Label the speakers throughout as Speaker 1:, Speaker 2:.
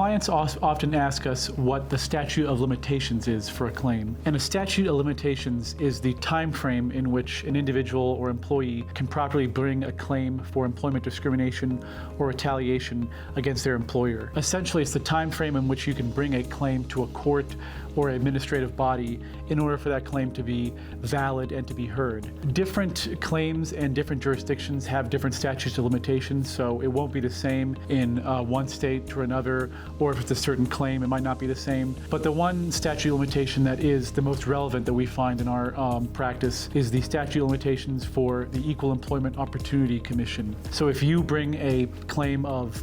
Speaker 1: clients often ask us what the statute of limitations is for a claim. And a statute of limitations is the time frame in which an individual or employee can properly bring a claim for employment discrimination or retaliation against their employer. Essentially, it's the time frame in which you can bring a claim to a court or administrative body in order for that claim to be valid and to be heard. Different claims and different jurisdictions have different statutes of limitations, so it won't be the same in one state to another, or if it's a certain claim, it might not be the same. But the one statute of limitation that is the most relevant that we find in our practice is the statute of limitations for the Equal Employment Opportunity Commission. So if you bring a claim of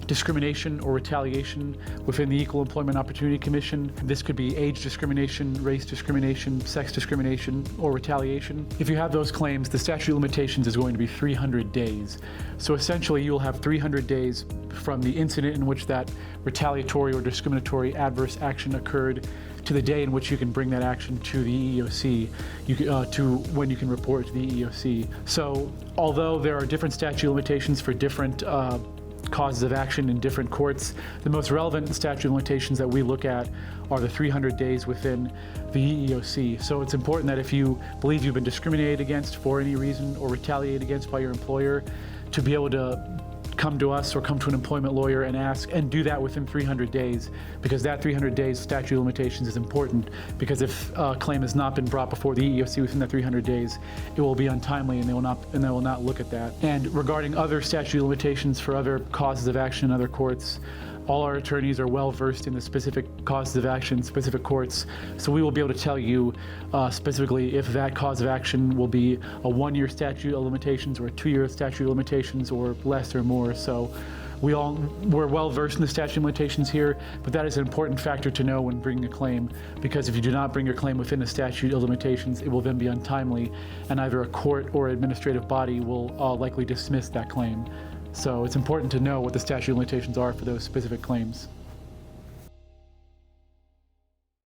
Speaker 1: discrimination or retaliation within the Equal Employment Opportunity Commission, this could be age discrimination, race discrimination, sex discrimination, or retaliation. If you have those claims, the statute of limitations is going to be 300 days. So essentially, you'll have 300 days from the incident in which that retaliatory or discriminatory adverse action occurred to the day in which you can bring that action to the EEOC, to when you can report to the EEOC. So although there are different statute of limitations for different causes of action in different courts, the most relevant statute of limitations that we look at are the 300 days within the EEOC. So it's important that if you believe you've been discriminated against for any reason or retaliated against by your employer, to be able to come to us or come to an employment lawyer and ask, and do that within 300 days, because that 300 days statute of limitations is important, because if a claim has not been brought before the EEOC within that 300 days, it will be untimely and they will not look at that. And regarding other statute of limitations for other causes of action in other courts, all our attorneys are well versed in the specific causes of action, specific courts, so we will be able to tell you specifically if that cause of action will be a 1-year statute of limitations or a 2-year statute of limitations or less or more. So we're well versed in the statute of limitations here, but that is an important factor to know when bringing a claim, because if you do not bring your claim within the statute of limitations, it will then be untimely, and either a court or administrative body will likely dismiss that claim. So it's important to know what the statute of limitations are for those specific claims.